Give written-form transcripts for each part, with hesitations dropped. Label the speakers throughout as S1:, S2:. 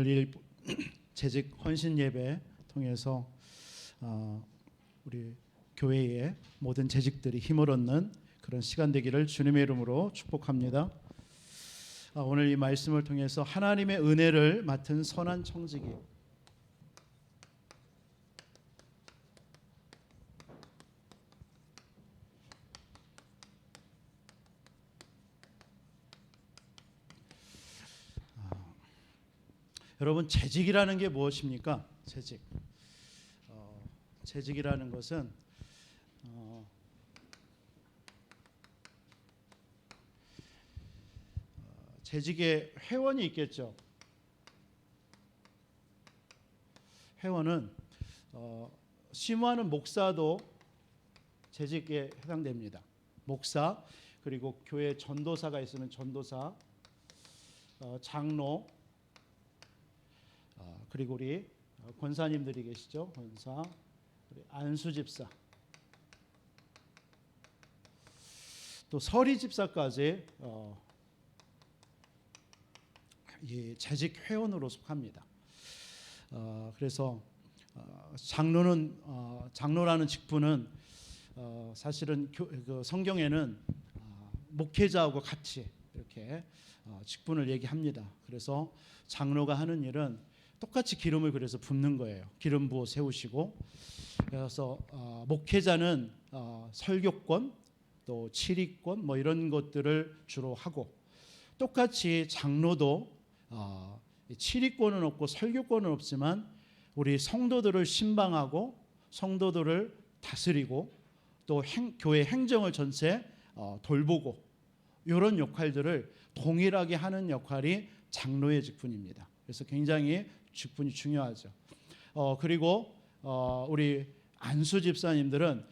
S1: 오늘 이 재직 헌신 예배 통해서 우리 교회의 모든 재직들이 힘을 얻는 그런 시간 되기를 주님의 이름으로 축복합니다. 오늘 이 말씀을 통해서 하나님의 은혜를 맡은 선한 청지기, 여러분, 재직이라는 게 무엇입니까? 재직이라는 것은 재직에 회원이 있겠죠. 회원은 심무하는 목사도 재직에 해당됩니다. 목사, 그리고 교회 전도사가 있으면 전도사, 장로, 그리고 우리 권사님들이 계시죠. 권사, 우리 안수집사, 또 서리집사까지 이 재직 회원으로 속합니다. 그래서 장로라는 직분은 사실은 그 성경에는 목회자하고 같이 이렇게 직분을 얘기합니다. 그래서 장로가 하는 일은 똑같이 기름을 그래서 붓는 거예요. 기름 부어 세우시고, 그래서 목회자는 설교권, 또 치리권, 뭐 이런 것들을 주로 하고, 똑같이 장로도 치리권은 없고 설교권은 없지만 우리 성도들을 신방하고 성도들을 다스리고 또 교회 행정을 전체 돌보고, 이런 역할들을 동일하게 하는 역할이 장로의 직분입니다. 그래서 굉장히 직분이 중요하죠. 그리고 우리 안수 집사님들은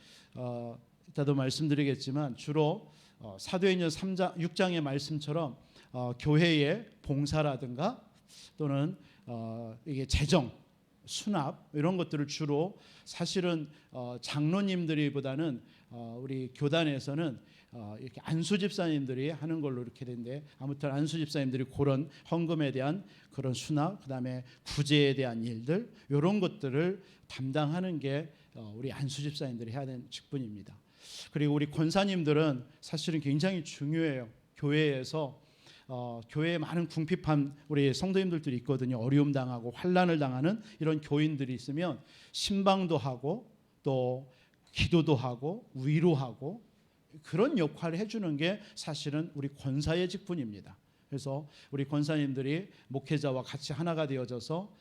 S1: 이따도 말씀드리겠지만 주로 사도행전 6장의 말씀처럼 교회의 봉사라든가 또는 이게 재정, 수납 이런 것들을 주로 사실은 장로님들이보다는 우리 교단에서는 이렇게 안수 집사님들이 하는 걸로 이렇게 되는데, 아무튼 안수 집사님들이 그런 헌금에 대한 그런 수납, 그다음에 구제에 대한 일들, 이런 것들을 담당하는 게 우리 안수 집사님들이 해야 되는 직분입니다. 그리고 우리 권사님들은 사실은 굉장히 중요해요. 교회에서 교회에 많은 궁핍한 우리 성도님들이 있거든요. 어려움 당하고 환난을 당하는 이런 교인들이 있으면 신방도 하고 또 기도도 하고 위로하고 그런 역할을 해주는 게 사실은 우리 권사의 직분입니다. 그래서 우리 권사님들이 목회자와 같이 하나가 되어져서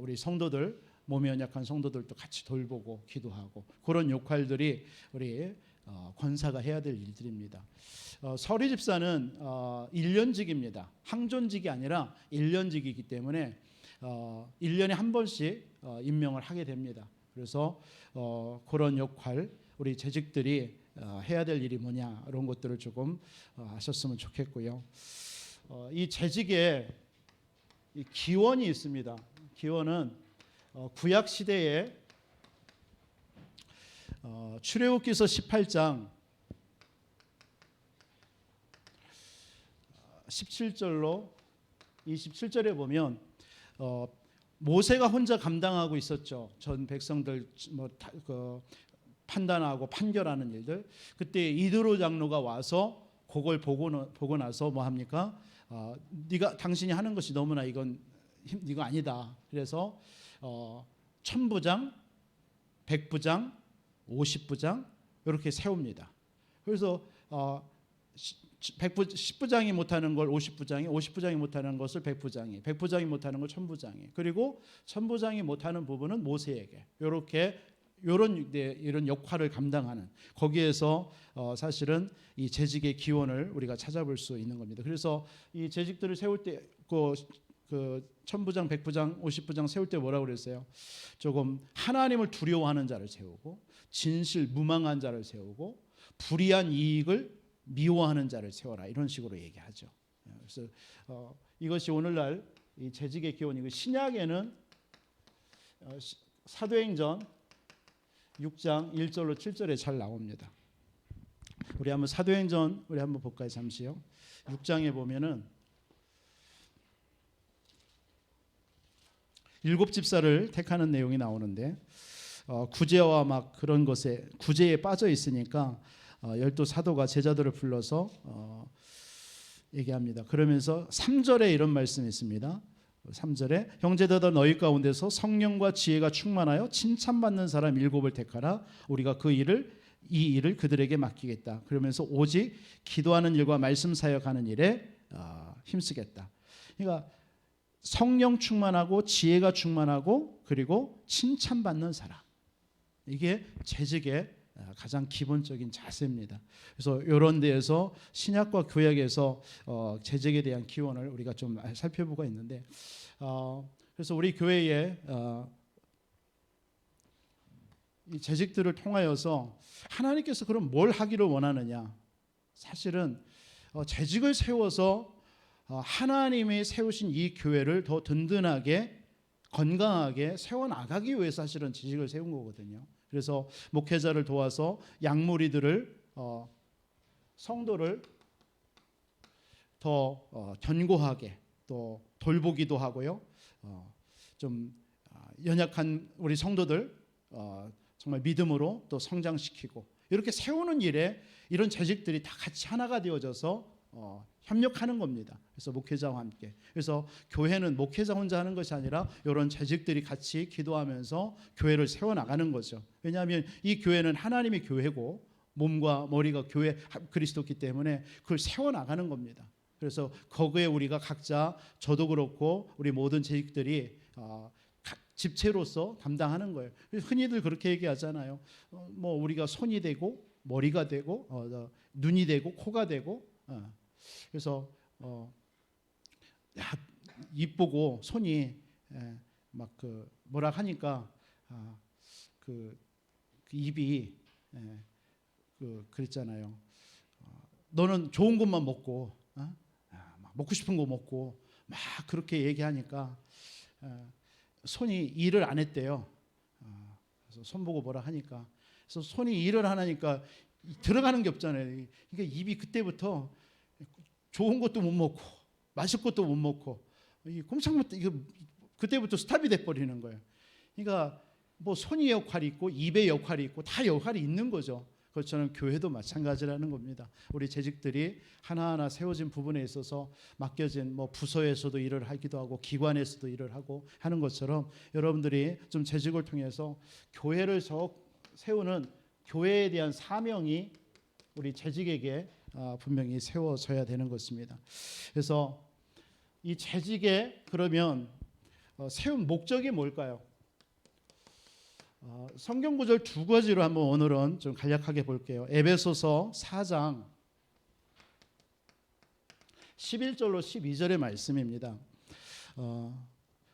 S1: 우리 성도들, 몸이 연약한 성도들도 같이 돌보고 기도하고, 그런 역할들이 우리 권사가 해야 될 일들입니다. 서리집사는 1년직입니다. 항존직이 아니라 1년직이기 때문에 1년에 한 번씩 임명을 하게 됩니다. 그래서 그런 역할, 우리 재직들이 해야 될 일이 뭐냐, 이런 것들을 조금 아셨으면 좋겠고요. 이 재직에 이 기원이 있습니다. 기원은 구약 시대에 출애굽기서 18장 17절로 27절에 보면 모세가 혼자 감당하고 있었죠. 전 백성들 판단하고 판결하는 일들. 그때 이드로 장로가 와서 그걸 보고 나서 뭐 합니까? 당신이 하는 것이 너무나 이거 아니다. 그래서 천부장, 백부장, 50부장 이렇게 세웁니다. 그래서 10부장이 못하는 걸 50부장이, 50부장이 못하는 것을 100부장이, 100부장이 못하는 걸 1000부장이, 그리고 1000부장이 못하는 부분은 모세에게, 이런 역할을 감당하는, 거기에서 사실은 이 재직의 기원을 우리가 찾아볼 수 있는 겁니다. 그래서 이 재직들을 세울 때 그 1000부장, 100부장, 50부장 세울 때 뭐라고 그랬어요? 조금 하나님을 두려워하는 자를 세우고, 진실 무망한 자를 세우고, 불의한 이익을 미워하는 자를 세워라, 이런 식으로 얘기하죠. 그래서 이것이 오늘날 이 재직의 기원이고, 신약에는 사도행전 6장 1절로 7절에 잘 나옵니다. 우리 한번 사도행전 한번 볼까요? 잠시요. 6장에 보면은 일곱 집사를 택하는 내용이 나오는데 구제와 막 그런 것에 구제에 빠져 있으니까 열두 사도가 제자들을 불러서 얘기합니다. 그러면서 3절에 이런 말씀이 있습니다. 3절에 형제들아 너희 가운데서 성령과 지혜가 충만하여 칭찬받는 사람 일곱을 택하라. 우리가 이 일을 그들에게 맡기겠다. 그러면서 오직 기도하는 일과 말씀 사역하는 일에 힘쓰겠다. 그러니까 성령 충만하고 지혜가 충만하고 그리고 칭찬받는 사람. 이게 재직의 가장 기본적인 자세입니다. 그래서 이런 데에서 신약과 구약에서 재직에 대한 기원을 우리가 좀 살펴보고 있는데, 그래서 우리 교회에 이 재직들을 통하여서 하나님께서 그럼 뭘 하기를 원하느냐? 사실은 재직을 세워서 하나님이 세우신 이 교회를 더 든든하게 건강하게 세워나가기 위해서 사실은 재직을 세운 거거든요. 그래서 목회자를 도와서 양무리들을 성도를 더 견고하게 또 돌보기도 하고요. 좀 연약한 우리 성도들 정말 믿음으로 또 성장시키고 이렇게 세우는 일에 이런 재직들이 다 같이 하나가 되어져서 협력하는 겁니다. 그래서 목회자와 함께. 그래서 교회는 목회자 혼자 하는 것이 아니라 이런 재직들이 같이 기도하면서 교회를 세워나가는 거죠. 왜냐하면 이 교회는 하나님의 교회고 몸과 머리가 교회 그리스도이기 때문에 그걸 세워나가는 겁니다. 그래서 거기에 우리가 각자 저도 그렇고 우리 모든 재직들이 집체로서 담당하는 거예요. 흔히들 그렇게 얘기하잖아요. 뭐 우리가 손이 되고 머리가 되고 눈이 되고 코가 되고 그래서 이쁘고 손이 막 그 뭐라 하니까 그 입이 그랬잖아요. 너는 좋은 것만 먹고 막 먹고 싶은 거 먹고 막 그렇게 얘기하니까 손이 일을 안 했대요. 그래서 손 보고 뭐라 하니까 그래서 손이 일을 안 하니까 들어가는 게 없잖아요. 그러니까 입이 그때부터 좋은 것도 못 먹고 마실 것도 못 먹고 꼼짝못 이거 그때부터 스탑이 돼 버리는 거예요. 그러니까 뭐 손의 역할이 있고 입의 역할이 있고 다 역할이 있는 거죠. 그것처럼 교회도 마찬가지라는 겁니다. 우리 재직들이 하나하나 세워진 부분에 있어서 맡겨진 뭐 부서에서도 일을 하기도 하고 기관에서도 일을 하고 하는 것처럼 여러분들이 좀 재직을 통해서 교회를 세우는 교회에 대한 사명이 우리 재직에게 분명히 세워져야 되는 것입니다. 그래서 이 재직에 그러면 세운 목적이 뭘까요? 성경 구절 두 가지로 한번 오늘은 좀 간략하게 볼게요. 에베소서 4장 11절로 12절의 말씀입니다.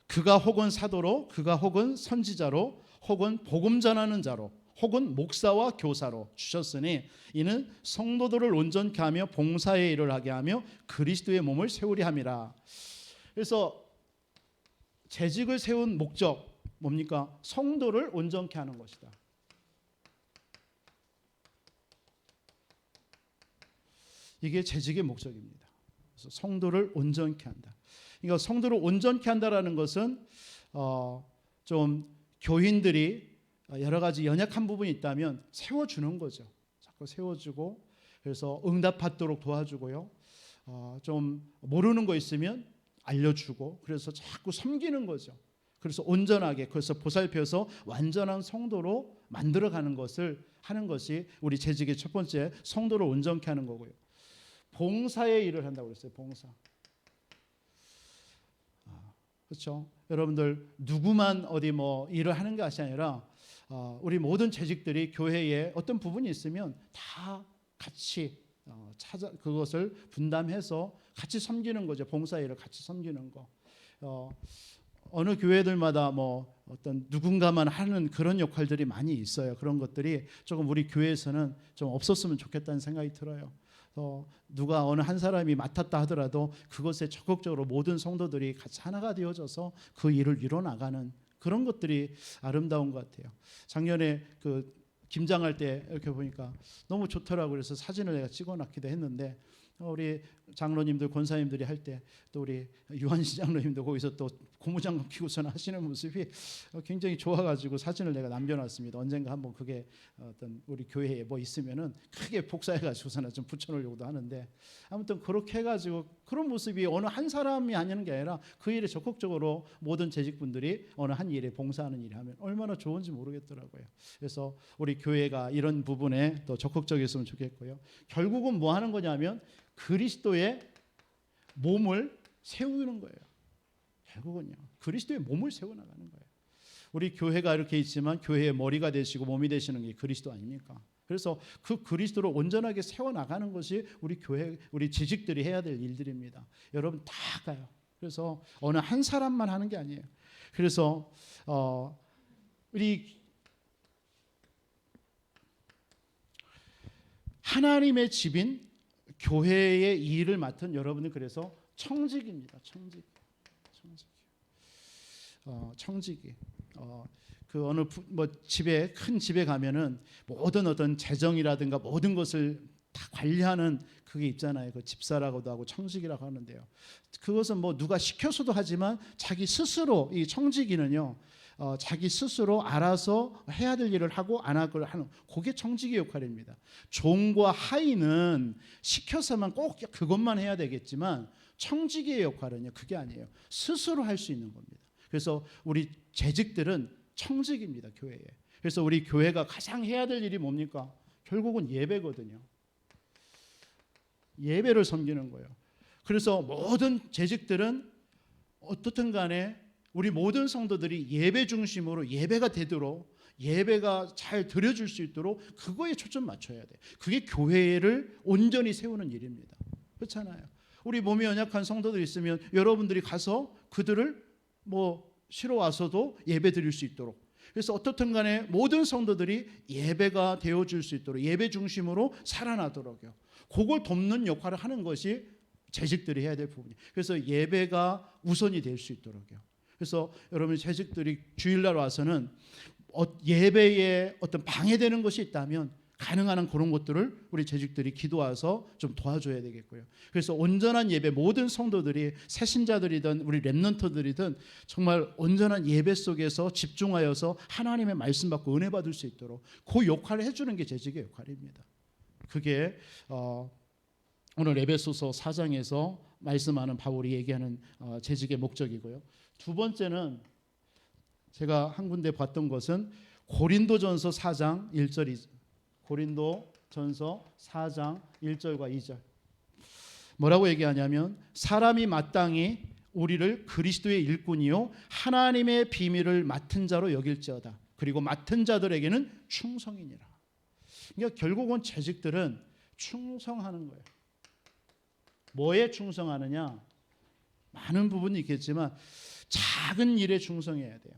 S1: 그가 혹은 사도로 그가 혹은 선지자로 혹은 복음 전하는 자로 혹은 목사와 교사로 주셨으니 이는 성도들을 온전케 하며 봉사의 일을 하게 하며 그리스도의 몸을 세우려 함이라. 그래서 재직을 세운 목적 뭡니까? 성도를 온전케 하는 것이다. 이게 재직의 목적입니다. 그래서 성도를 온전케 한다. 그러니까 성도를 온전케 한다라는 것은 좀 교인들이 여러 가지 연약한 부분이 있다면 세워주는 거죠. 자꾸 세워주고 그래서 응답받도록 도와주고요. 좀 모르는 거 있으면 알려주고 그래서 자꾸 섬기는 거죠. 그래서 온전하게 그래서 보살펴서 완전한 성도로 만들어가는 것을 하는 것이 우리 재직의 첫 번째 성도를 온전케 하는 거고요. 봉사의 일을 한다고 그랬어요. 봉사. 그렇죠. 여러분들 누구만 어디 뭐 일을 하는 것이 아니라 우리 모든 재직들이 교회에 어떤 부분이 있으면 다 같이 그것을 분담해서 같이 섬기는 거죠. 봉사 일을 같이 섬기는 거. 어느 교회들마다 뭐 어떤 누군가만 하는 그런 역할들이 많이 있어요. 그런 것들이 조금 우리 교회에서는 좀 없었으면 좋겠다는 생각이 들어요. 누가 어느 한 사람이 맡았다 하더라도 그것에 적극적으로 모든 성도들이 같이 하나가 되어져서 그 일을 이뤄나가는 그런 것들이 아름다운 것 같아요. 작년에 그 김장할 때 이렇게 보니까 너무 좋더라고요. 그래서 사진을 내가 찍어놨기도 했는데 우리 장로님들 권사님들이 할 때 또 우리 유한시 장로님도 거기서 또 고무장갑 끼고서는 하시는 모습이 굉장히 좋아가지고 사진을 내가 남겨놨습니다. 언젠가 한번 그게 어떤 우리 교회에 뭐 있으면은 크게 복사해가지고서는 좀 붙여놓으려고도 하는데, 아무튼 그렇게 해가지고 그런 모습이 어느 한 사람이 하는 게 아니라 그 일에 적극적으로 모든 재직분들이 어느 한 일에 봉사하는 일을 하면 얼마나 좋은지 모르겠더라고요. 그래서 우리 교회가 이런 부분에 더 적극적이었으면 좋겠고요. 결국은 뭐 하는 거냐면 그리스도의 몸을 세우는 거예요. 결국은요, 그리스도의 몸을 세워나가는 거예요. 우리 교회가 이렇게 있지만 교회의 머리가 되시고 몸이 되시는 게 그리스도 아닙니까? 그래서 그 그리스도를 온전하게 세워나가는 것이 우리 교회, 우리 지직들이 해야 될 일들입니다. 여러분 다 가요. 그래서 어느 한 사람만 하는 게 아니에요. 그래서 우리 하나님의 집인 교회의 이 일을 맡은 여러분은 그래서 청직입니다. 청직이. 그 어느 뭐 집에, 큰 집에 가면은 모든 어떤 재정이라든가 모든 것을 다 관리하는 그게 있잖아요. 그 집사라고도 하고 청직이라고 하는데요. 그것은 뭐 누가 시켜서도 하지만 자기 스스로, 이 청직이는요, 자기 스스로 알아서 해야 될 일을 하고 안 하고 하는, 그게 청직의 역할입니다. 종과 하인은 시켜서만 꼭 그것만 해야 되겠지만 청직의 역할은요, 그게 아니에요. 스스로 할 수 있는 겁니다. 그래서 우리 재직들은 청직입니다, 교회에. 그래서 우리 교회가 가장 해야 될 일이 뭡니까? 결국은 예배거든요. 예배를 섬기는 거예요. 그래서 모든 재직들은 어떻든 간에 우리 모든 성도들이 예배 중심으로 예배가 되도록, 예배가 잘 드려질 수 있도록 그거에 초점 맞춰야 돼요. 그게 교회를 온전히 세우는 일입니다. 그렇잖아요. 우리 몸이 연약한 성도들이 있으면 여러분들이 가서 그들을 뭐 쉬러 와서도 예배 드릴 수 있도록, 그래서 어떻든 간에 모든 성도들이 예배가 되어줄 수 있도록 예배 중심으로 살아나도록요, 그걸 돕는 역할을 하는 것이 재직들이 해야 될 부분이에요. 그래서 예배가 우선이 될 수 있도록요. 그래서 여러분 재직들이 주일날 와서는 예배에 어떤 방해되는 것이 있다면 가능한 한 그런 것들을 우리 재직들이 기도와서 좀 도와줘야 되겠고요. 그래서 온전한 예배, 모든 성도들이 새신자들이든 우리 렘넌트들이든 정말 온전한 예배 속에서 집중하여서 하나님의 말씀 받고 은혜 받을 수 있도록 그 역할을 해주는 게 재직의 역할입니다. 그게 오늘 에베소서 4장에서 말씀하는 바울이 얘기하는 재직의 목적이고요. 두 번째는 제가 한 군데 봤던 것은 고린도전서 4장 1절, 고린도전서 4장 1절과 2절. 뭐라고 얘기하냐면 사람이 마땅히 우리를 그리스도의 일꾼이요 하나님의 비밀을 맡은 자로 여길지어다. 그리고 맡은 자들에게는 충성이니라. 그러니까 결국은 재직들은 충성하는 거예요. 뭐에 충성하느냐? 많은 부분이 있겠지만 작은 일에 충성해야 돼요.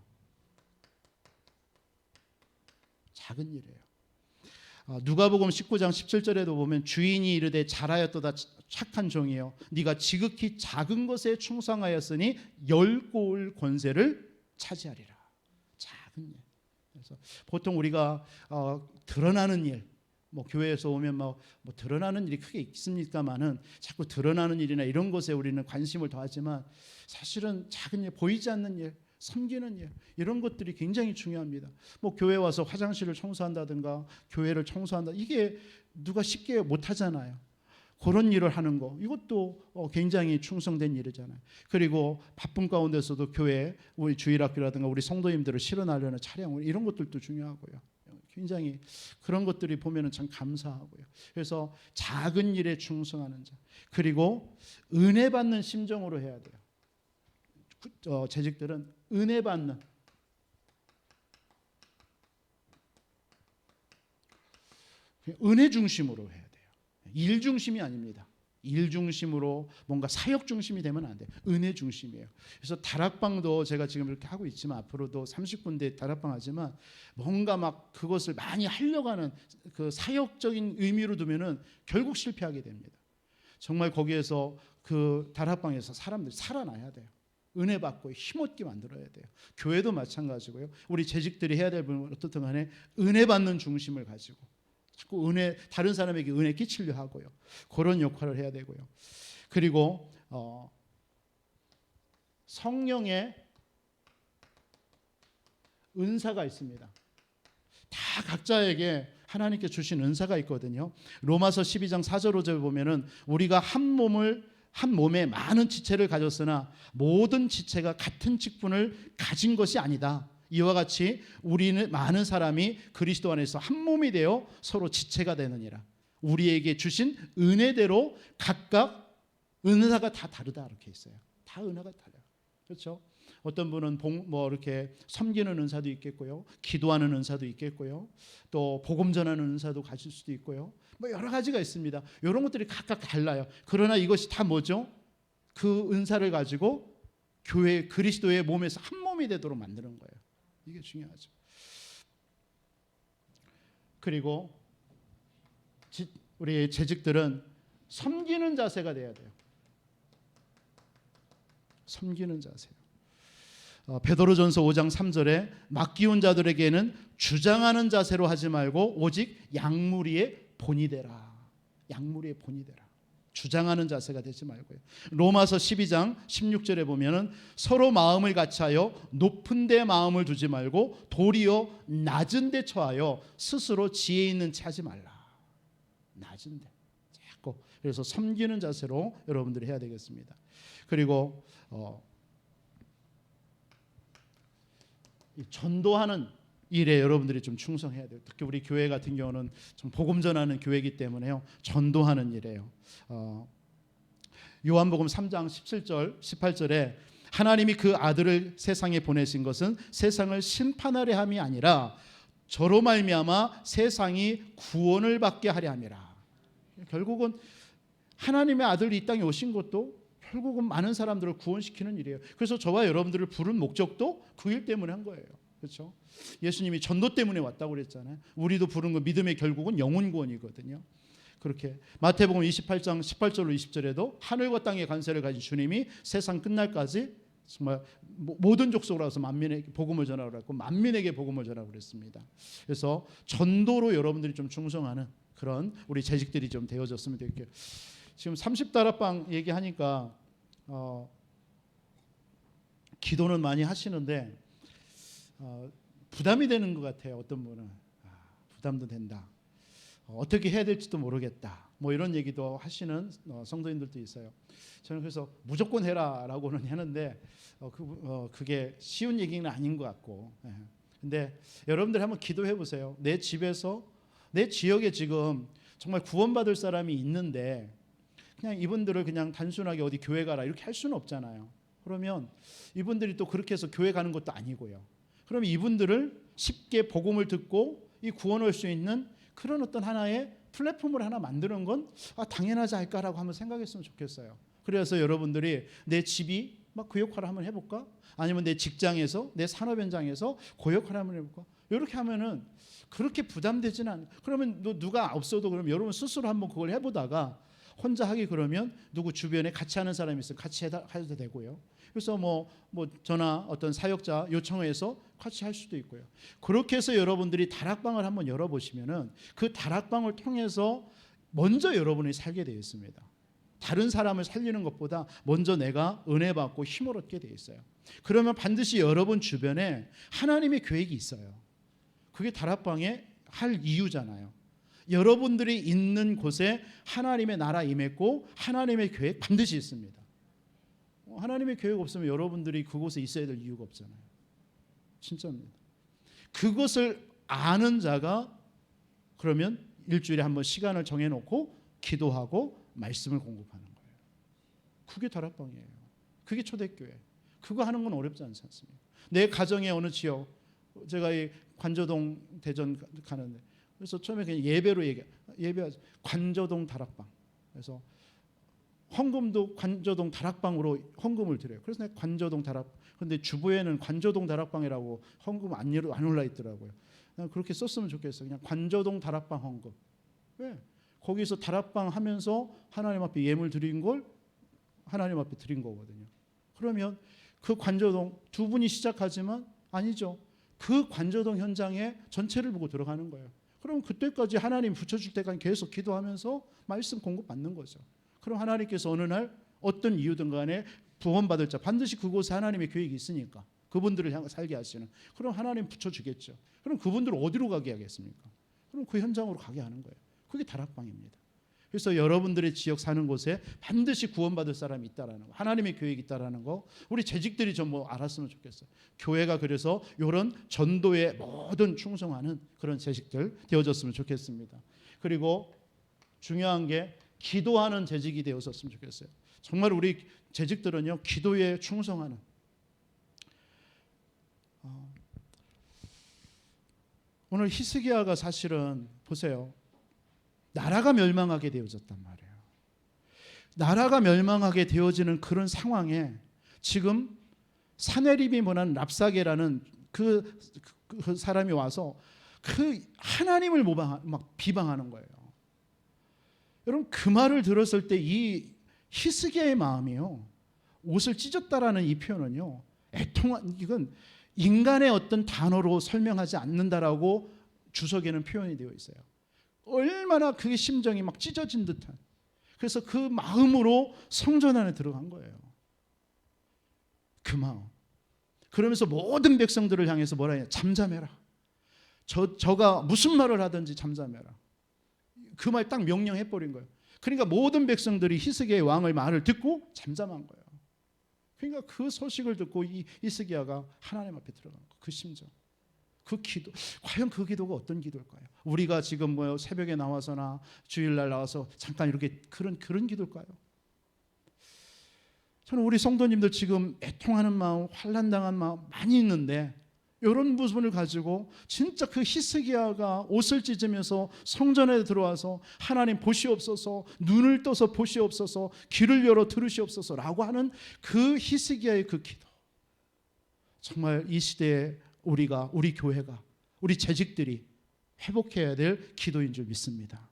S1: 작은 일이에요. 누가복음 19장 17절에도 보면 주인이 이르되 잘하였도다 착한 종이요 네가 지극히 작은 것에 충성하였으니 열고울 권세를 차지하리라. 작은 일. 그래서 보통 우리가 드러나는 일, 뭐 교회에서 오면 뭐 드러나는 일이 크게 있습니까만은 자꾸 드러나는 일이나 이런 것에 우리는 관심을 더하지만 사실은 작은 일, 보이지 않는 일, 섬기는 일, 이런 것들이 굉장히 중요합니다. 뭐 교회 와서 화장실을 청소한다든가 교회를 청소한다, 이게 누가 쉽게 못 하잖아요. 그런 일을 하는 거, 이것도 굉장히 충성된 일이잖아요. 그리고 바쁜 가운데서도 교회, 우리 주일학교라든가 우리 성도님들을 실어나려는 차량, 이런 것들도 중요하고요. 굉장히 그런 것들이 보면은 참 감사하고요. 그래서 작은 일에 충성하는 자, 그리고 은혜 받는 심정으로 해야 돼요. 재직들은 은혜 받는, 은혜 중심으로 해야 돼요. 일 중심이 아닙니다. 일 중심으로 뭔가 사역 중심이 되면 안 돼요. 은혜 중심이에요. 그래서 다락방도 제가 지금 이렇게 하고 있지만 앞으로도 30군데 다락방 하지만 뭔가 막 그것을 많이 하려고 하는 그 사역적인 의미로 두면은 결국 실패하게 됩니다. 정말 거기에서 그 다락방에서 사람들이 살아나야 돼요. 은혜 받고 힘없게 만들어야 돼요. 교회도 마찬가지고요. 우리 재직들이 해야 될 부분은 어떻든 간에 은혜 받는 중심을 가지고 자꾸 다른 사람에게 은혜 끼치려 하고요. 그런 역할을 해야 되고요. 그리고 성령의 은사가 있습니다. 다 각자에게 하나님께 주신 은사가 있거든요. 로마서 12장 4절 5절 보면은 우리가 한 몸에 많은 지체를 가졌으나 모든 지체가 같은 직분을 가진 것이 아니다. 이와 같이 우리는 많은 사람이 그리스도 안에서 한 몸이 되어 서로 지체가 되느니라. 우리에게 주신 은혜대로 각각 은사가 다 다르다 이렇게 있어요. 다 은혜가 달라요. 그렇죠? 어떤 분은 이렇게 섬기는 은사도 있겠고요, 기도하는 은사도 있겠고요, 또 복음 전하는 은사도 가질 수도 있고요. 여러 가지가 있습니다. 이런 것들이 각각 달라요. 그러나 이것이 다 뭐죠? 그 은사를 가지고 교회 그리스도의 몸에서 한 몸이 되도록 만드는 거예요. 이게 중요하죠. 그리고 우리 재직들은 섬기는 자세가 돼야 돼요. 섬기는 자세. 베드로전서 5장 3절에 맡기운 자들에게는 주장하는 자세로 하지 말고 오직 양무리의 본이 되라. 양무리의 본이 되라. 주장하는 자세가 되지 말고요. 로마서 12장 16절에 보면은 서로 마음을 같이하여 높은 데 마음을 두지 말고 도리어 낮은 데 처하여 스스로 지혜 있는 채 하지 말라. 낮은 데 자꾸. 그래서 섬기는 자세로 여러분들이 해야 되겠습니다. 그리고 전도하는 일에 여러분들이 좀 충성해야 돼요. 특히 우리 교회 같은 경우는 좀 복음 전하는 교회이기 때문에요. 전도하는 일이에요. 요한복음 3장 17절 18절에 하나님이 그 아들을 세상에 보내신 것은 세상을 심판하려 함이 아니라 저로 말미암아 세상이 구원을 받게 하려 함이라. 결국은 하나님의 아들이 이 땅에 오신 것도 결국은 많은 사람들을 구원시키는 일이에요. 그래서 저와 여러분들을 부른 목적도 그 일 때문에 한 거예요. 그렇죠? 예수님이 전도 때문에 왔다고 그랬잖아요. 우리도 부른 거 믿음의 결국은 영혼 구원이거든요. 그렇게 마태복음 28장 18절로 20절에도 하늘과 땅의 관세를 가진 주님이 세상 끝날까지 정말 모든 족속으로 와서 만민에게 복음을 전하라고 했고 만민에게 복음을 전하라고 그랬습니다. 그래서 전도로 여러분들이 좀 충성하는 그런 우리 재직들이 좀 되어졌으면 좋겠고요. 지금 30다락방 얘기하니까 기도는 많이 하시는데 부담이 되는 것 같아요. 어떤 분은 부담도 된다. 어떻게 해야 될지도 모르겠다. 이런 얘기도 하시는 성도님들도 있어요. 저는 그래서 무조건 해라라고는 하는데 그게 쉬운 얘기는 아닌 것 같고. 근데 여러분들 한번 기도해 보세요. 내 집에서 내 지역에 지금 정말 구원받을 사람이 있는데 그냥 이분들을 그냥 단순하게 어디 교회 가라 이렇게 할 수는 없잖아요. 그러면 이분들이 또 그렇게 해서 교회 가는 것도 아니고요. 그러면 이분들을 쉽게 복음을 듣고 이 구원할 수 있는 그런 어떤 하나의 플랫폼을 하나 만드는 건 당연하지 않을까라고 한번 생각했으면 좋겠어요. 그래서 여러분들이 내 집이 막 그 역할을 한번 해볼까? 아니면 내 직장에서 내 산업 현장에서 그 역할을 한번 해볼까? 이렇게 하면은 그렇게 부담되지는 않아요. 그러면 누가 없어도 그러면 여러분 스스로 한번 그걸 해보다가 혼자 하기 그러면 누구 주변에 같이 하는 사람이 있으면 같이 해도 되고요. 그래서 저나 어떤 사역자 요청해서 같이 할 수도 있고요. 그렇게 해서 여러분들이 다락방을 한번 열어보시면은 그 다락방을 통해서 먼저 여러분이 살게 되어 있습니다. 다른 사람을 살리는 것보다 먼저 내가 은혜 받고 힘을 얻게 되어 있어요. 그러면 반드시 여러분 주변에 하나님의 계획이 있어요. 그게 다락방에 할 이유잖아요. 여러분들이 있는 곳에 하나님의 나라 임했고 하나님의 계획 반드시 있습니다. 하나님의 계획 없으면 여러분들이 그곳에 있어야 될 이유가 없잖아요. 진짜입니다. 그것을 아는 자가 그러면 일주일에 한번 시간을 정해놓고 기도하고 말씀을 공급하는 거예요. 그게 다락방이에요. 그게 초대교회. 그거 하는 건 어렵지 않지 않습니까? 내 가정의 어느 지역, 제가 이 관저동 대전 가는데 그래서 처음에 그냥 예배로 예배하죠. 관저동 다락방. 그래서 헌금도 관저동 다락방으로 헌금을 드려요. 그래서 내가 관저동 다락. 그런데 주부에는 관저동 다락방이라고 헌금 안 올라 있더라고요. 난 그렇게 썼으면 좋겠어요. 그냥 관저동 다락방 헌금. 왜? 거기서 다락방 하면서 하나님 앞에 예물 드린 걸 하나님 앞에 드린 거거든요. 그러면 그 관저동 두 분이 시작하지만 아니죠. 그 관저동 현장에 전체를 보고 들어가는 거예요. 그럼 그때까지 하나님 붙여줄 때까지 계속 기도하면서 말씀 공급받는 거죠. 그럼 하나님께서 어느 날 어떤 이유든 간에 구원받을 자, 반드시 그곳에 하나님의 계획이 있으니까 그분들을 향해 살게 하시는, 그럼 하나님 붙여주겠죠. 그럼 그분들을 어디로 가게 하겠습니까? 그럼 그 현장으로 가게 하는 거예요. 그게 다락방입니다. 그래서 여러분들의 지역 사는 곳에 반드시 구원받을 사람이 있다라는 거, 하나님의 계획이 있다라는 거, 우리 재직들이 좀 뭐 알았으면 좋겠어요. 교회가 그래서 이런 전도에 모든 충성하는 그런 재직들 되어졌으면 좋겠습니다. 그리고 중요한 게 기도하는 재직이 되어졌으면 좋겠어요. 정말 우리 재직들은요, 기도에 충성하는, 오늘 히스기야가 사실은 보세요, 나라가 멸망하게 되어졌단 말이에요. 나라가 멸망하게 되어지는 그런 상황에 지금 사네립이 문한 랍사게라는 그 사람이 와서 그 하나님을 막 비방하는 거예요. 여러분, 그 말을 들었을 때 이 히스기야의 마음이요, 옷을 찢었다라는 이 표현은요, 이건 인간의 어떤 단어로 설명하지 않는다라고 주석에는 표현이 되어 있어요. 얼마나 그게 심정이 막 찢어진 듯한, 그래서 그 마음으로 성전 안에 들어간 거예요. 그 마음. 그러면서 모든 백성들을 향해서 뭐라 해요? 잠잠해라. 저가 무슨 말을 하든지 잠잠해라. 그 말 딱 명령해버린 거예요. 그러니까 모든 백성들이 히스기야의 왕의 말을 듣고 잠잠한 거예요. 그러니까 그 소식을 듣고 이 히스기야가 하나님 앞에 들어간 거, 그 심정, 그 기도, 과연 그 기도가 어떤 기도일까요? 우리가 지금 뭐 새벽에 나와서나 주일날 나와서 잠깐 이렇게 그런 기도일까요? 저는 우리 성도님들 지금 애통하는 마음, 환난당한 마음 많이 있는데, 이런 부분을 가지고 진짜 그 히스기야가 옷을 찢으면서 성전에 들어와서 하나님 보시옵소서, 눈을 떠서 보시옵소서, 귀를 열어 들으시옵소서라고 하는 그 히스기야의 그 기도, 정말 이 시대에 우리 교회가, 우리 재직들이 회복해야 될 기도인 줄 믿습니다.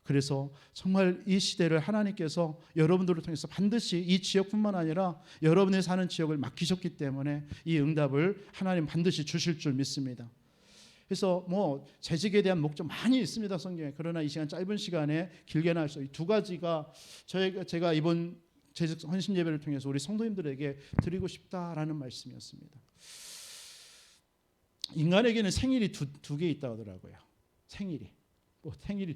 S1: 그래서 정말 이 시대를 하나님께서 여러분들을 통해서 반드시 이 지역뿐만 아니라 여러분이 사는 지역을 맡기셨기 때문에 이 응답을 하나님 반드시 주실 줄 믿습니다. 그래서 뭐 재직에 대한 목적 많이 있습니다, 성경에. 그러나 이 시간, 짧은 시간에 길게는 할 수 없어요. 두 가지가 제가 이번 재직 헌신 예배를 통해서 우리 성도님들에게 드리고 싶다라는 말씀이었습니다. 인간에게는 생일이 두 개 있다고 하더라고요. 생일이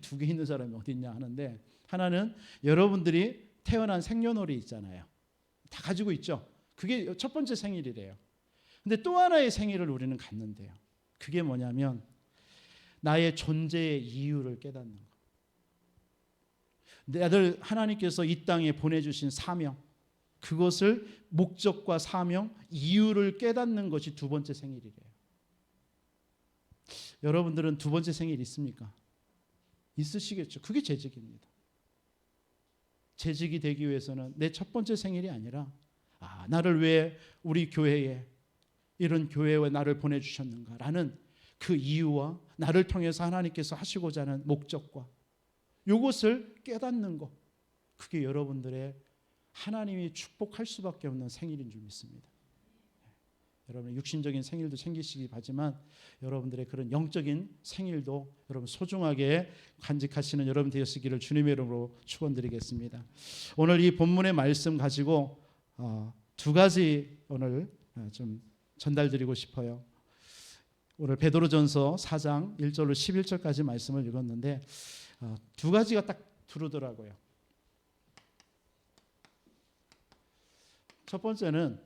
S1: 두 개 있는 사람이 어디 있냐 하는데, 하나는 여러분들이 태어난 생년월일 있잖아요. 다 가지고 있죠. 그게 첫 번째 생일이래요. 근데 또 하나의 생일을 우리는 갖는데요. 그게 뭐냐면 나의 존재의 이유를 깨닫는 거. 나를 하나님께서 이 땅에 보내주신 사명, 그것을 목적과 사명, 이유를 깨닫는 것이 두 번째 생일이래요. 여러분들은 두 번째 생일 있습니까? 있으시겠죠. 그게 재직입니다. 재직이 되기 위해서는 내 첫 번째 생일이 아니라, 나를 왜 우리 교회에, 이런 교회에 나를 보내주셨는가라는 그 이유와 나를 통해서 하나님께서 하시고자 하는 목적과 이것을 깨닫는 것, 그게 여러분들의 하나님이 축복할 수밖에 없는 생일인 줄 믿습니다. 여러분의 육신적인 생일도 챙기시기 바지만 여러분들의 그런 영적인 생일도 여러분 소중하게 간직하시는 여러분 되시기를 주님의 이름으로 축원드리겠습니다. 오늘 이 본문의 말씀 가지고 두 가지 오늘 좀 전달드리고 싶어요. 오늘 베드로전서 4장 1절로 11절까지 말씀을 읽었는데 두 가지가 딱 들어오더라고요. 첫 번째는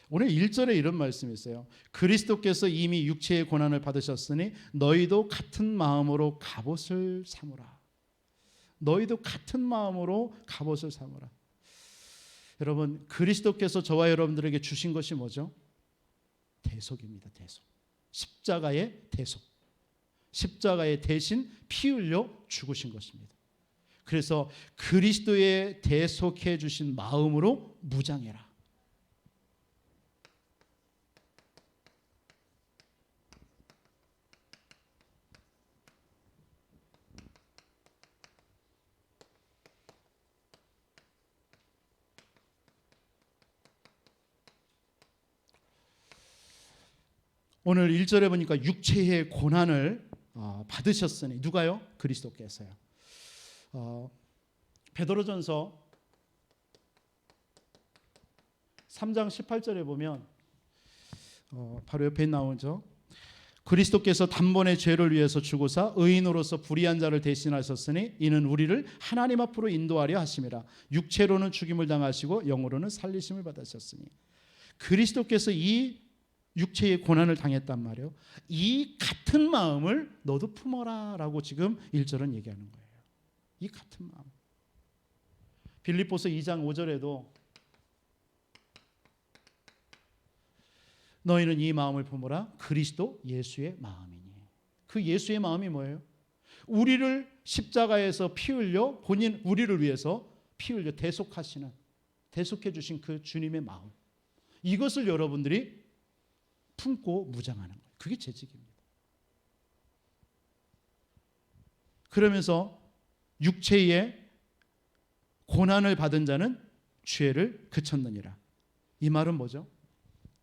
S1: 오늘 1절에 이런 말씀이 있어요. 그리스도께서 이미 육체의 고난을 받으셨으니 너희도 같은 마음으로 갑옷을 삼으라. 너희도 같은 마음으로 갑옷을 삼으라. 여러분, 그리스도께서 저와 여러분들에게 주신 것이 뭐죠? 대속입니다. 대속. 십자가의 대속. 십자가의 대신 피 흘려 죽으신 것입니다. 그래서 그리스도의 대속해 주신 마음으로 무장해라. 오늘 1절에 보니까 육체의 고난을 받으셨으니 누가요? 그리스도께서요. 베드로전서 3장 18절에 보면 바로 옆에 나오죠. 그리스도께서 단번에 죄를 위해서 죽으사 의인으로서 불의한 자를 대신하셨으니 이는 우리를 하나님 앞으로 인도하려 하심이라. 육체로는 죽임을 당하시고 영으로는 살리심을 받으셨으니. 그리스도께서 이 육체의 고난을 당했단 말이에요. 이 같은 마음을 너도 품어라 라고 지금 1절은 얘기하는 거예요. 이 같은 마음. 빌립보서 2장 5절에도 너희는 이 마음을 품어라. 그리스도 예수의 마음이니. 그 예수의 마음이 뭐예요? 우리를 십자가에서 피 흘려 본인 우리를 위해서 피 흘려 대속해 주신 그 주님의 마음. 이것을 여러분들이 품고 무장하는 거예요. 그게 재직입니다. 그러면서 육체의 고난을 받은 자는 죄를 그쳤느니라. 이 말은 뭐죠?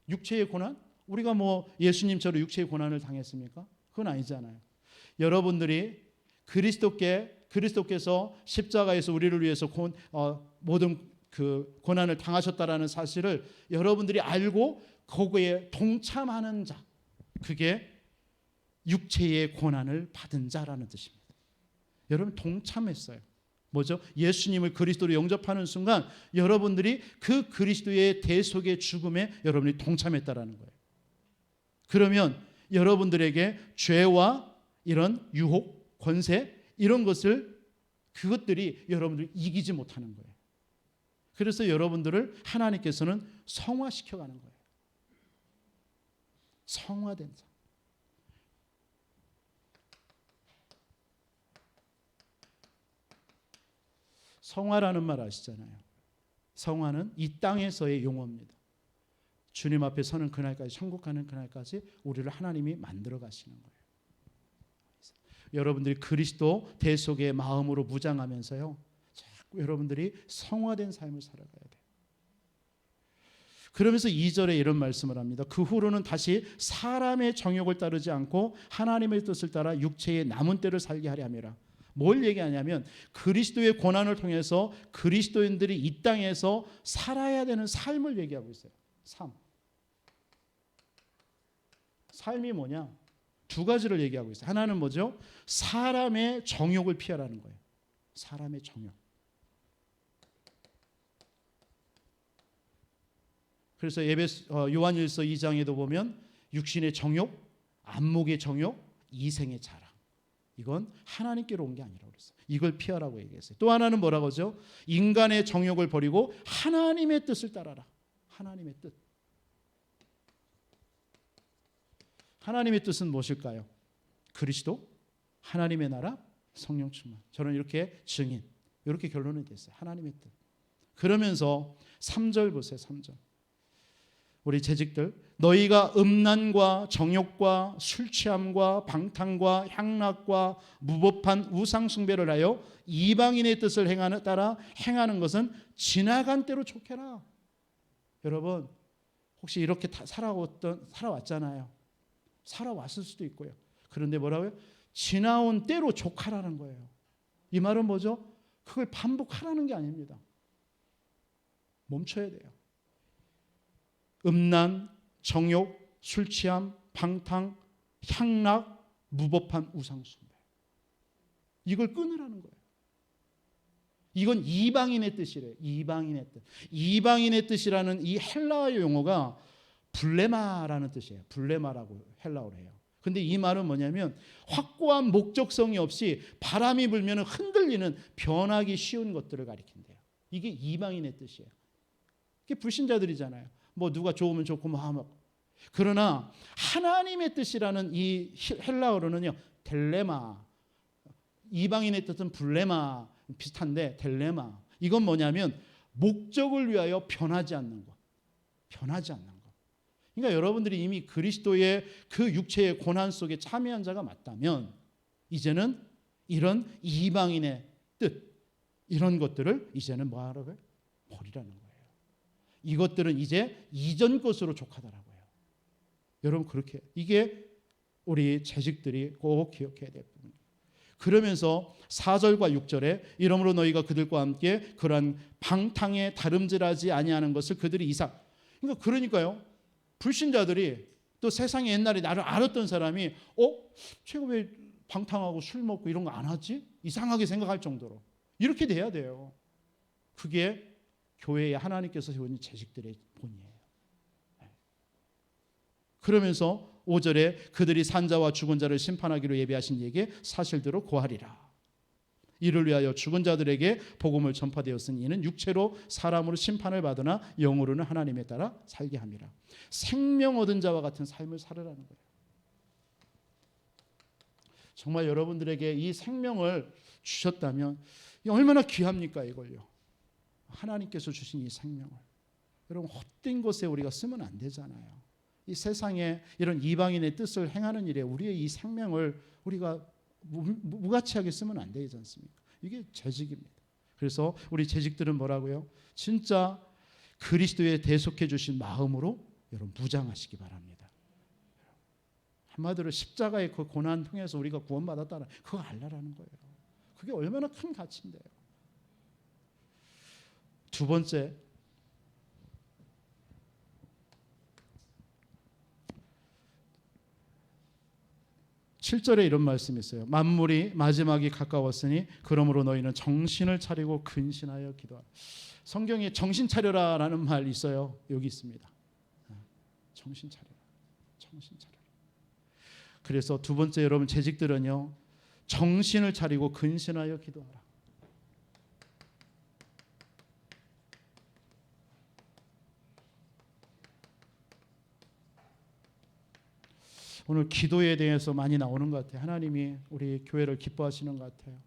S1: 육체의 고난? 우리가 뭐 예수님처럼 육체의 고난을 당했습니까? 그건 아니잖아요. 여러분들이 그리스도께서 십자가에서 우리를 위해서 모든 그 고난을 당하셨다라는 사실을 여러분들이 알고 거기에 동참하는 자, 그게 육체의 고난을 받은 자라는 뜻입니다. 여러분 동참했어요. 뭐죠? 예수님을 그리스도로 영접하는 순간 여러분들이 그 그리스도의 대속의 죽음에 여러분이 동참했다라는 거예요. 그러면 여러분들에게 죄와 이런 유혹, 권세 이런 그것들이 여러분들을 이기지 못하는 거예요. 그래서 여러분들을 하나님께서는 성화시켜가는 거예요. 성화된 자. 성화라는 말 아시잖아요. 성화는 이 땅에서의 용어입니다. 주님 앞에 서는 그날까지, 천국 가는 그날까지 우리를 하나님이 만들어 가시는 거예요. 여러분들이 그리스도 대속의 마음으로 무장하면서요, 자꾸 여러분들이 성화된 삶을 살아가야 돼요. 그러면서 2절에 이런 말씀을 합니다. 그 후로는 다시 사람의 정욕을 따르지 않고 하나님의 뜻을 따라 육체의 남은 때를 살게 하려 함이라. 뭘 얘기하냐면 그리스도의 고난을 통해서 그리스도인들이 이 땅에서 살아야 되는 삶을 얘기하고 있어요. 삶이 뭐냐? 두 가지를 얘기하고 있어요. 하나는 뭐죠? 사람의 정욕을 피하라는 거예요. 사람의 정욕. 그래서 요한일서 2장에도 보면 육신의 정욕, 안목의 정욕, 이생의 자랑. 이건 하나님께로 온 게 아니라고 그랬어요. 이걸 피하라고 얘기했어요. 또 하나는 뭐라고 하죠? 인간의 정욕을 버리고 하나님의 뜻을 따라라. 하나님의 뜻. 하나님의 뜻은 무엇일까요? 그리스도, 하나님의 나라, 성령 충만. 저는 이렇게 이렇게 결론이 됐어요. 하나님의 뜻. 그러면서 3절 보세요. 3절. 우리 재직들, 너희가 음란과 정욕과 술 취함과 방탕과 향락과 무법한 우상 숭배를 하여 이방인의 뜻을 따라 행하는 것은 지나간 때로 족해라. 여러분 혹시 이렇게 살아왔잖아요. 살아왔을 수도 있고요. 그런데 뭐라고요? 지나온 때로 족하라는 거예요. 이 말은 뭐죠? 그걸 반복하라는 게 아닙니다. 멈춰야 돼요. 음란, 정욕, 술 취함, 방탕, 향락, 무법한 우상숭배. 이걸 끊으라는 거예요. 이건 이방인의 뜻이래요. 이방인의 뜻. 이방인의 뜻이라는 이 헬라어 용어가 블레마라는 뜻이에요. 블레마라고 헬라어로 해요. 근데 이 말은 뭐냐면 확고한 목적성이 없이 바람이 불면 흔들리는 변하기 쉬운 것들을 가리킨대요. 이게 이방인의 뜻이에요. 이게 불신자들이잖아요. 뭐 누가 좋으면 좋고 뭐 하면. 그러나 하나님의 뜻이라는 이 헬라어로는요, 델레마. 이방인의 뜻은 블레마 비슷한데 델레마. 이건 뭐냐면 목적을 위하여 변하지 않는 것. 변하지 않는 것. 그러니까 여러분들이 이미 그리스도의 그 육체의 고난 속에 참여한 자가 맞다면 이제는 이런 이방인의 뜻, 이런 것들을 이제는 뭐 하라고요? 버리라는 거예요. 이것들은 이제 이전 것으로 족하더라고요. 여러분 그렇게 이게 우리 재직들이 꼭 기억해야 될 부분이에요. 그러면서 4절과 6절에 이러므로 너희가 그들과 함께 그러한 방탕에 다름질하지 아니하는 것을 그들이 그러니까요. 불신자들이 또 세상에 옛날에 나를 알았던 사람이 쟤가 왜 방탕하고 술 먹고 이런 거 안 하지? 이상하게 생각할 정도로 이렇게 돼야 돼요. 그게 교회에 하나님께서 세우신 재직들의 본이에요. 그러면서 5절에 그들이 산자와 죽은 자를 심판하기로 예비하신 이에게 사실대로 고하리라. 이를 위하여 죽은 자들에게 복음을 전파되었으니 이는 육체로 사람으로 심판을 받으나 영으로는 하나님에 따라 살게 함이라. 생명 얻은 자와 같은 삶을 살으라는 거예요. 정말 여러분들에게 이 생명을 주셨다면 얼마나 귀합니까 이걸요. 하나님께서 주신 이 생명을 여러분 헛된 것에 우리가 쓰면 안 되잖아요. 이 세상에 이런 이방인의 뜻을 행하는 일에 우리의 이 생명을 우리가 무가치하게 쓰면 안 되지 않습니까? 이게 재직입니다. 그래서 우리 재직들은 뭐라고요? 진짜 그리스도에 대속해 주신 마음으로 여러분 무장하시기 바랍니다. 한마디로 십자가의 그 고난 통해서 우리가 구원받았다는 그거 알라라는 거예요. 그게 얼마나 큰 가치인데요. 두 번째, 7절에 이런 말씀이 있어요. 만물이 마지막이 가까웠으니 그러므로 너희는 정신을 차리고 근신하여 기도하라. 성경에 정신 차려라라는 말이 있어요. 여기 있습니다. 정신 차려라. 정신 차려라. 그래서 두 번째 여러분 재직들은요. 정신을 차리고 근신하여 기도하라. 오늘 기도에 대해서 많이 나오는 것 같아요. 하나님이 우리 교회를 기뻐하시는 것 같아요.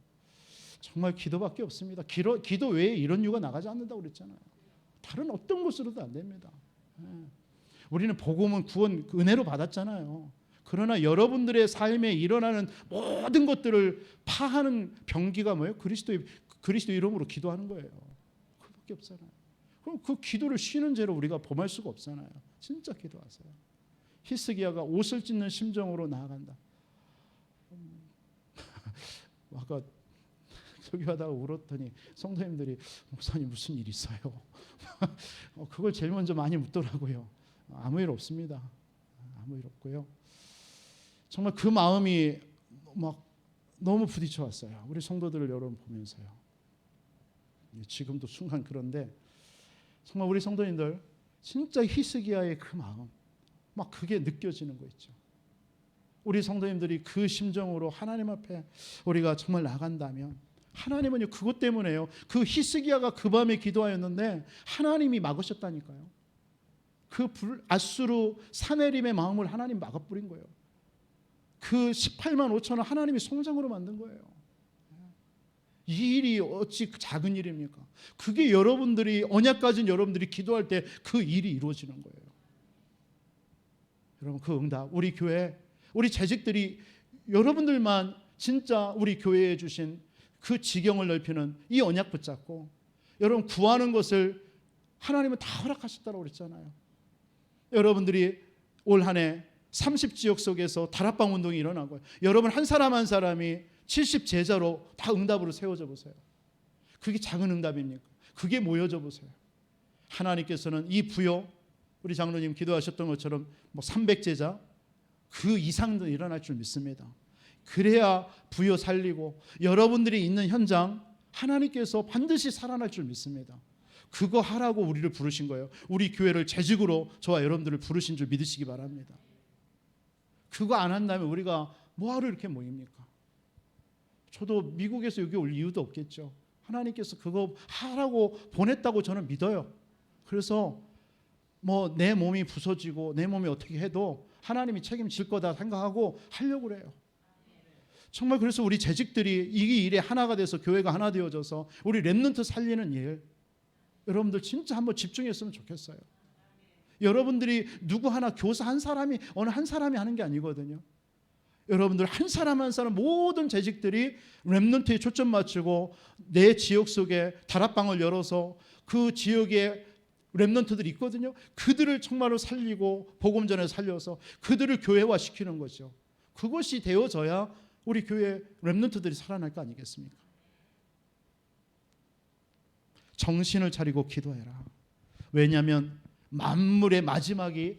S1: 정말 기도밖에 없습니다. 기도 외에 이런 유가 나가지 않는다고 그랬잖아요. 다른 어떤 것으로도 안 됩니다. 우리는 복음은 구원 은혜로 받았잖아요. 그러나 여러분들의 삶에 일어나는 모든 것들을 파하는 병기가 뭐예요? 그리스도 이름으로 기도하는 거예요. 그밖에 없잖아요. 그럼 그 기도를 쉬는 죄로 우리가 범할 수가 없잖아요. 진짜 기도하세요. 히스기야가 옷을 찢는 심정으로 나아간다. 아까 설교하다가 울었더니 성도님들이 목사님 무슨 일 있어요? 그걸 제일 먼저 많이 묻더라고요. 아무 일 없습니다. 아무 일 없고요. 정말 그 마음이 막 너무 부딪혀 왔어요. 우리 성도들을 여러분 보면서요. 지금도 순간 그런데 정말 우리 성도님들 진짜 히스기야의 그 마음 막 그게 느껴지는 거 있죠. 우리 성도님들이 그 심정으로 하나님 앞에 우리가 정말 나간다면 하나님은요 그것 때문에요. 그 히스기야가 그 밤에 기도하였는데 하나님이 막으셨다니까요. 그 아수르 사네림의 마음을 하나님 막아버린 거예요. 그 18만 5천을 하나님이 송장으로 만든 거예요. 이 일이 어찌 작은 일입니까? 그게 여러분들이 언약 가진 여러분들이 기도할 때 그 일이 이루어지는 거예요. 여러분 그 응답 우리 교회 우리 재직들이 여러분들만 진짜 우리 교회에 주신 그 지경을 넓히는 이 언약 붙잡고 여러분 구하는 것을 하나님은 다 허락하셨다고 그랬잖아요. 여러분들이 올 한 해 30지역 속에서 다락방 운동이 일어나고 여러분 한 사람 한 사람이 70제자로 다 응답으로 세워져 보세요. 그게 작은 응답입니까? 그게 모여져 보세요. 하나님께서는 이 부요 우리 장로님 기도하셨던 것처럼 300제자 그 이상도 일어날 줄 믿습니다. 그래야 부요 살리고 여러분들이 있는 현장 하나님께서 반드시 살아날 줄 믿습니다. 그거 하라고 우리를 부르신 거예요. 우리 교회를 재직으로 저와 여러분들을 부르신 줄 믿으시기 바랍니다. 그거 안 한다면 우리가 뭐하러 이렇게 모입니까? 저도 미국에서 여기 올 이유도 없겠죠. 하나님께서 그거 하라고 보냈다고 저는 믿어요. 그래서 내 몸이 부서지고 내 몸이 어떻게 해도 하나님이 책임질 거다 생각하고 하려고 그래요. 정말 그래서 우리 재직들이 이 일에 하나가 돼서 교회가 하나 되어져서 우리 렘넌트 살리는 일 여러분들 진짜 한번 집중했으면 좋겠어요. 여러분들이 누구 하나 교사 한 사람이 어느 한 사람이 하는 게 아니거든요. 여러분들 한 사람 한 사람 모든 재직들이 렘넌트에 초점 맞추고 내 지역 속에 다락방을 열어서 그 지역에 렘넌트들이 있거든요. 그들을 정말로 살리고 복음 전에 살려서 그들을 교회화시키는 거죠. 그것이 되어져야 우리 교회 렘넌트들이 살아날 거 아니겠습니까? 정신을 차리고 기도해라. 왜냐하면 만물의 마지막이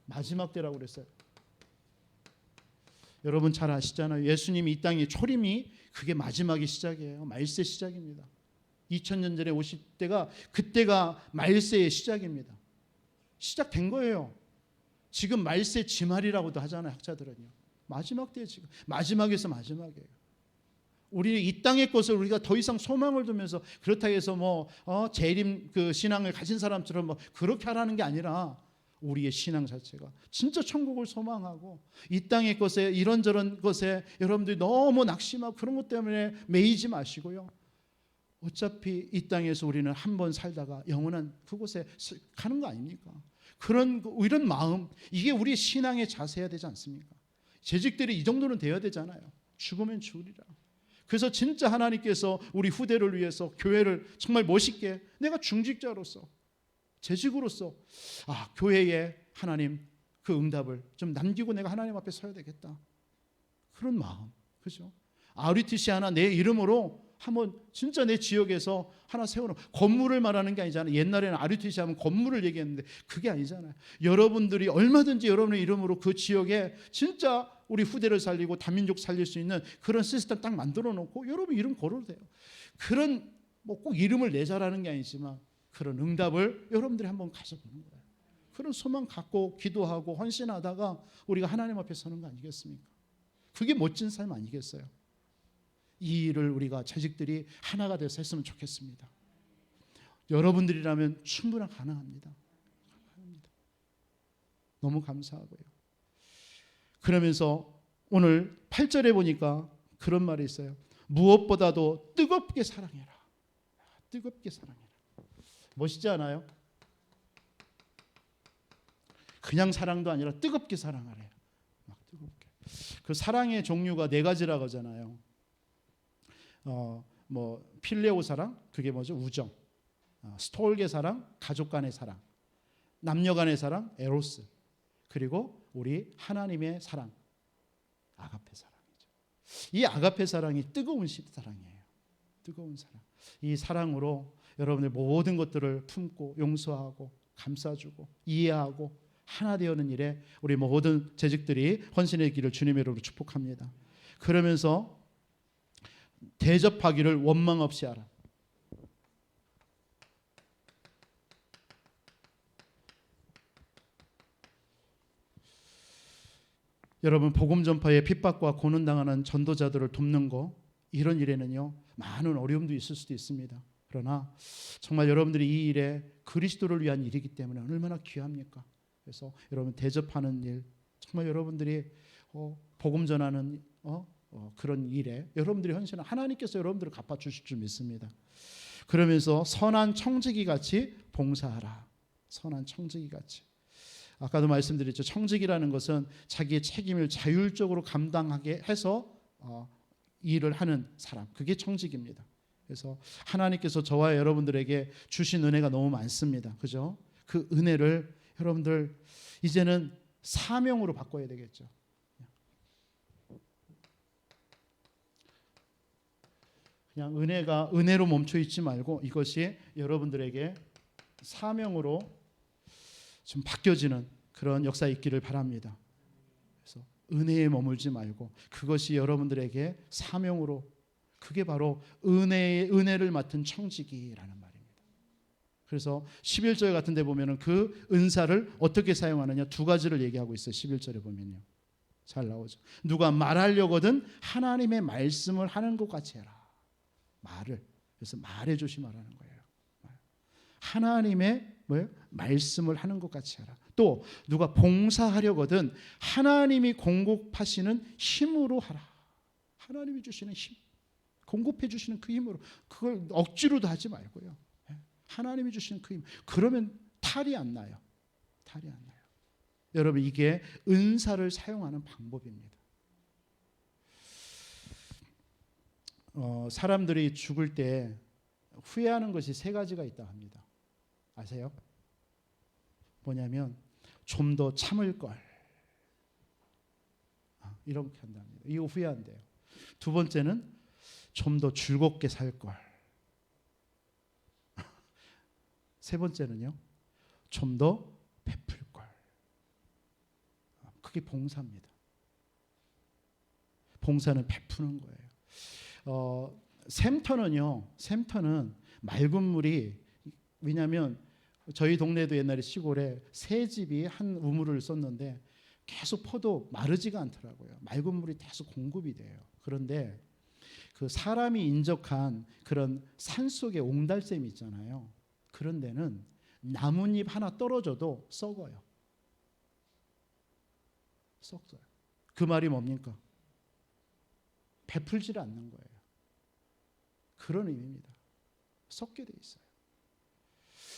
S1: 마지막 때라고 그랬어요. 여러분 잘 아시잖아요. 예수님이 이 땅에 초림이 그게 마지막의 시작이에요. 말세 시작입니다. 2000년 전에 오실 때가 그때가 말세의 시작입니다. 시작된 거예요. 지금 말세 지말이라고도 하잖아요. 학자들은요. 마지막 때에 지금 마지막에서 마지막이에요. 우리 이 땅의 것을 우리가 더 이상 소망을 두면서 그렇다 해서 재림 그 신앙을 가진 사람처럼 그렇게 하라는 게 아니라 우리의 신앙 자체가 진짜 천국을 소망하고 이 땅의 것에 이런저런 것에 여러분들이 너무 낙심하고 그런 것 때문에 매이지 마시고요. 어차피 이 땅에서 우리는 한 번 살다가 영원한 그곳에 가는 거 아닙니까? 이런 마음, 이게 우리의 신앙의 자세야 되지 않습니까? 재직들이 이 정도는 되어야 되잖아요. 죽으면 죽으리라. 그래서 진짜 하나님께서 우리 후대를 위해서 교회를 정말 멋있게 내가 중직자로서 재직으로서 교회에 하나님 그 응답을 좀 남기고 내가 하나님 앞에 서야 되겠다. 그런 마음, 그죠? RUTC 하나 내 이름으로 한번 진짜 내 지역에서 하나 세우는 건물을 말하는 게 아니잖아요. 옛날에는 RUTC 하면 건물을 얘기했는데 그게 아니잖아요. 여러분들이 얼마든지 여러분의 이름으로 그 지역에 진짜 우리 후대를 살리고 다민족 살릴 수 있는 그런 시스템 딱 만들어 놓고 여러분 이름 걸어도 돼요. 그런 꼭 이름을 내자라는 게 아니지만 그런 응답을 여러분들이 한번 가져보는 거예요. 그런 소망 갖고 기도하고 헌신하다가 우리가 하나님 앞에 서는 거 아니겠습니까? 그게 멋진 삶 아니겠어요? 이 일을 우리가 재직들이 하나가 돼서 했으면 좋겠습니다. 여러분들이라면 충분히 가능합니다. 너무 감사하고요. 그러면서 오늘 8절에 보니까 그런 말이 있어요. 무엇보다도 뜨겁게 사랑해라. 뜨겁게 사랑해라. 멋있지 않아요? 그냥 사랑도 아니라 뜨겁게 사랑하래요. 막 뜨겁게. 그 사랑의 종류가 4가지라고 하잖아요. 필레오 사랑, 그게 뭐죠? 우정. 스톨게 사랑, 가족 간의 사랑. 남녀 간의 사랑, 에로스. 그리고 우리 하나님의 사랑, 아가페 사랑이죠. 이 아가페 사랑이 뜨거운 사랑이에요. 뜨거운 사랑. 이 사랑으로 여러분의 모든 것들을 품고 용서하고 감싸주고 이해하고 하나 되어는 일에 우리 모든 재직들이 헌신의 길을 주님의 이름으로 축복합니다. 그러면서 대접하기를 원망 없이 하라. 여러분 복음 전파에 핍박과 고난당하는 전도자들을 돕는 거 이런 일에는요 많은 어려움도 있을 수도 있습니다. 그러나 정말 여러분들이 이 일에 그리스도를 위한 일이기 때문에 얼마나 귀합니까? 그래서 여러분 대접하는 일 정말 여러분들이 복음 전하는 그런 일에 여러분들이 헌신은 하나님께서 여러분들을 갚아주실 줄 믿습니다. 그러면서 선한 청지기 같이 봉사하라. 선한 청지기 같이. 아까도 말씀드렸죠. 청지기라는 것은 자기의 책임을 자율적으로 감당하게 해서 일을 하는 사람. 그게 청지기입니다. 그래서 하나님께서 저와 여러분들에게 주신 은혜가 너무 많습니다. 그죠? 그 은혜를 여러분들 이제는 사명으로 바꿔야 되겠죠. 그냥 은혜가 은혜로 멈춰 있지 말고 이것이 여러분들에게 사명으로 좀 바뀌어지는 그런 역사 있기를 바랍니다. 그래서 은혜에 머물지 말고 그것이 여러분들에게 사명으로 그게 바로 은혜를 맡은 청지기라는 말입니다. 그래서 11절 같은 데 보면은 그 은사를 어떻게 사용하느냐 2가지를 얘기하고 있어요. 11절에 보면요. 잘 나오죠. 누가 말하려거든 하나님의 말씀을 하는 것 같이 해라. 말을. 그래서 말에 조심하라는 거예요. 하나님의 말씀을 하는 것 같이 하라. 또 누가 봉사하려거든 하나님이 공급하시는 힘으로 하라. 하나님이 주시는 힘. 공급해 주시는 그 힘으로 그걸 억지로도 하지 말고요. 하나님이 주시는 그 힘. 그러면 탈이 안 나요. 탈이 안 나요. 여러분 이게 은사를 사용하는 방법입니다. 사람들이 죽을 때 후회하는 것이 3가지가 있다 합니다. 아세요? 뭐냐면 좀 더 참을 걸. 이렇게 한답니다. 이거 후회한대요. 두 번째는 좀 더 즐겁게 살 걸. 세 번째는요, 좀 더 베풀 걸. 그게 봉사입니다. 봉사는 베푸는 거예요. 샘터는 맑은 물이, 왜냐하면 저희 동네도 옛날에 시골에 새 집이 한 우물을 썼는데 계속 퍼도 마르지가 않더라고요. 맑은 물이 계속 공급이 돼요. 그런데 그 사람이 인적한 그런 산 속의 옹달샘이 있잖아요. 그런 데는 나뭇잎 하나 떨어져도 썩어요. 썩어요. 그 말이 뭡니까? 베풀질 않는 거예요. 그런 의미입니다. 썩게 돼 있어요.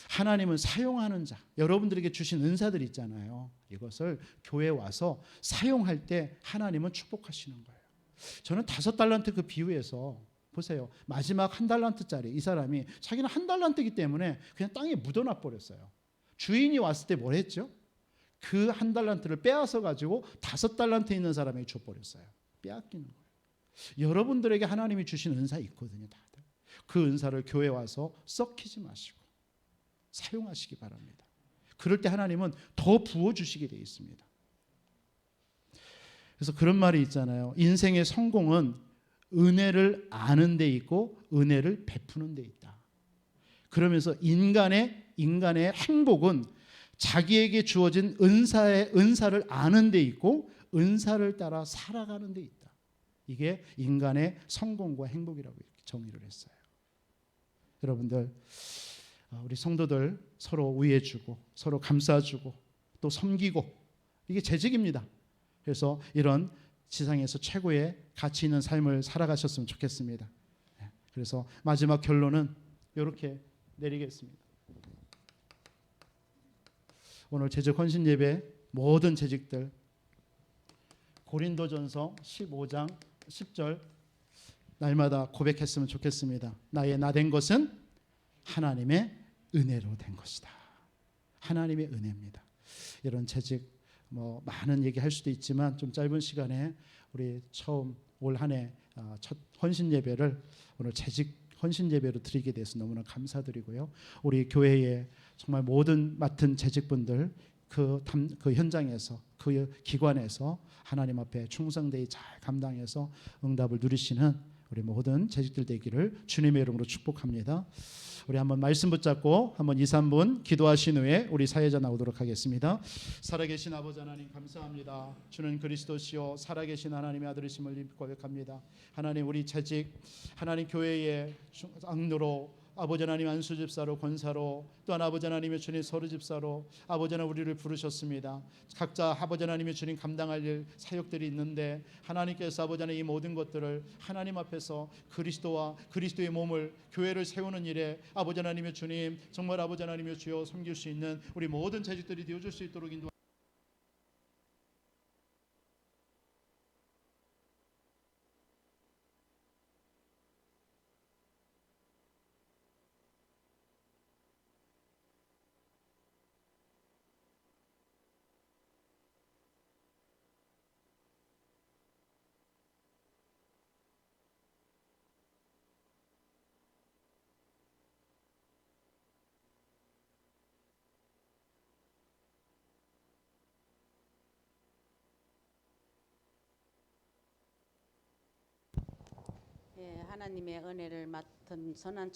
S1: 하나님은 사용하는 자, 여러분들에게 주신 은사들 있잖아요. 이것을 교회에 와서 사용할 때 하나님은 축복하시는 거예요. 저는 5달란트 그 비유에서 보세요. 마지막 1달란트짜리 이 사람이 자기는 1달란트이기 때문에 그냥 땅에 묻어놔 버렸어요. 주인이 왔을 때 뭘 했죠? 그 1달란트를 빼앗아 가지고 5달란트 있는 사람에게 줘버렸어요. 빼앗기는 거예요. 여러분들에게 하나님이 주신 은사 있거든요. 다들. 그 은사를 교회에 와서 썩히지 마시고 사용하시기 바랍니다. 그럴 때 하나님은 더 부어주시게 되어 있습니다. 그래서 그런 말이 있잖아요. 인생의 성공은 은혜를 아는 데 있고 은혜를 베푸는 데 있다. 그러면서 인간의 행복은 자기에게 주어진 은사를 아는 데 있고 은사를 따라 살아가는 데 있다. 이게 인간의 성공과 행복이라고 이렇게 정의를 했어요. 여러분들, 우리 성도들 서로 위해주고 서로 감싸주고 또 섬기고, 이게 재직입니다. 그래서 이런 지상에서 최고의 가치 있는 삶을 살아가셨으면 좋겠습니다. 그래서 마지막 결론은 이렇게 내리겠습니다. 오늘 재직 헌신 예배 모든 재직들 고린도전서 15장 10절 날마다 고백했으면 좋겠습니다. 나의 나 된 것은 하나님의 은혜로 된 것이다. 하나님의 은혜입니다. 이런 재직 많은 얘기할 수도 있지만 좀 짧은 시간에 우리 처음 올 한 해 첫 헌신 예배를 오늘 재직 헌신 예배로 드리게 돼서 너무나 감사드리고요. 우리 교회의 정말 모든 맡은 재직분들 그 현장에서 그 기관에서 하나님 앞에 충성되이 잘 감당해서 응답을 누리시는 우리 모든 재직들 되기를 주님의 이름으로 축복합니다. 우리 한번 말씀 붙잡고 한번 2, 3분 기도하신 후에 우리 사회자 나오도록 하겠습니다. 살아계신 아버지 하나님 감사합니다. 주는 그리스도시요 살아계신 하나님의 아들이심을 고백합니다. 하나님 우리 재직 하나님 교회의 장로로 아버지 하나님 안수 집사로 권사로 또한 아버지 하나님의 주님 서류 집사로 아버지 하나님 우리를 부르셨습니다. 각자 아버지 하나님의 주님 감당할 일 사역들이 있는데 하나님께서 아버지 하나님 이 모든 것들을 하나님 앞에서 그리스도와 그리스도의 몸을 교회를 세우는 일에 아버지 하나님의 주님 정말 아버지 하나님의 주여 섬길 수 있는 우리 모든 재직들이 되어줄 수 있도록 인도.
S2: 하나님의 은혜를 맡은 선한